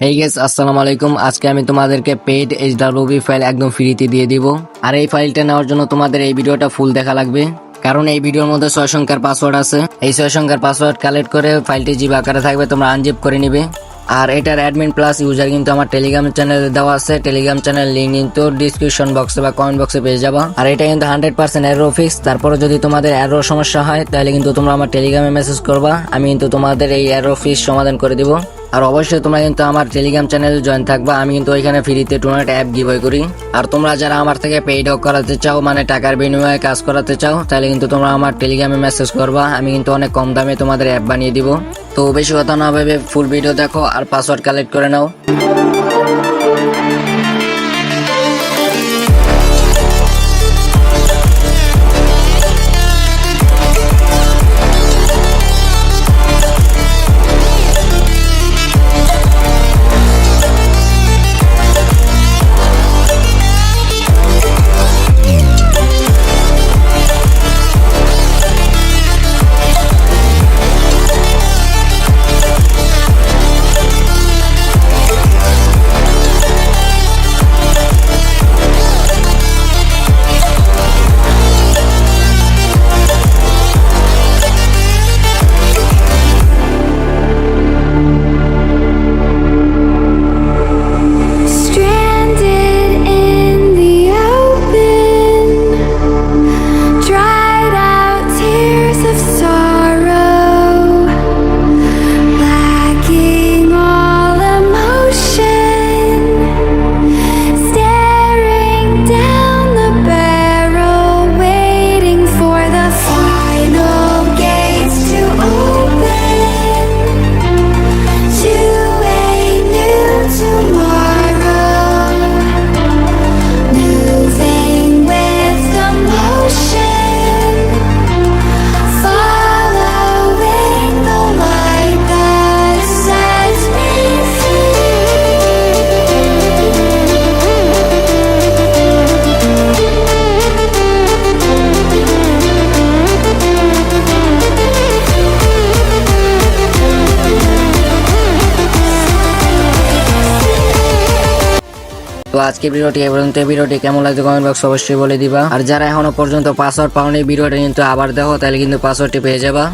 Hey guys, আসসালামু আলাইকুম। আজকে আমি তোমাদেরকে পেইড SWB ফাইল একদম ফ্রিতে দিয়ে দিব। আর এই ফাইলটা নেওয়ার জন্য তোমাদের এই ভিডিওটা ফুল দেখা লাগবে, কারণ এই ভিডিওর মধ্যে 6 সংখ্যার পাসওয়ার্ড আছে। এই 6 সংখ্যার পাসওয়ার্ড কালেক্ট করে ফাইলটি জিপ আকারে থাকবে, তোমরা আনজিপ করে নিবে। আর এটার অ্যাডমিন প্লাস ইউজার কিন্তু আমার টেলিগ্রাম চ্যানেলে দেওয়া আছে। টেলিগ্রাম চ্যানেল লিংক কিন্তু ডিসক্রিপশন বক্সে বা কমেন্ট বক্সে পেয়ে যাবা। আর এটা কিন্তু 100% এরর ফিক্স। তারপরে যদি তোমাদের এরর সমস্যা হয় তাহলে কিন্তু তোমরা আমার টেলিগ্রামে মেসেজ করবা, আমি কিন্তু তোমাদের এই এরর ফিক্স সমাধান করে দিব। আর অবশ্যই তোমরা কিন্তু আমার টেলিগ্রাম চ্যানেলে জয়েন থাকবা, আমি কিন্তু ওইখানে ফ্রিতে টুর্নামেন্ট অ্যাপ গিভওয়ে করি। আর তোমরা যারা আমার থেকে পেইড হক করাতে চাও, মানে টাকার বিনিময়ে কাজ করাতে চাও, তাহলে কিন্তু তোমরা আমার টেলিগ্রামে মেসেজ করবা, আমি কিন্তু অনেক কম দামে তোমাদের অ্যাপ বানিয়ে দিব। তো বেশি কথা না ভেবে ফুল ভিডিও দেখো আর পাসওয়ার্ড কালেক্ট করে নাও। তো আজকে ভিডিওটি এই পর্যন্ত। ভিডিওটি কেমন লাগছে কমেন্ট বক্স অবশ্যই বলে দিবা। আর যারা এখনো পর্যন্ত পাসওয়ার্ড পাওনি, ভিডিওটা কিন্তু আবার দেখো, তাহলে কিন্তু পাসওয়ার্ডটি পেয়ে যাবা।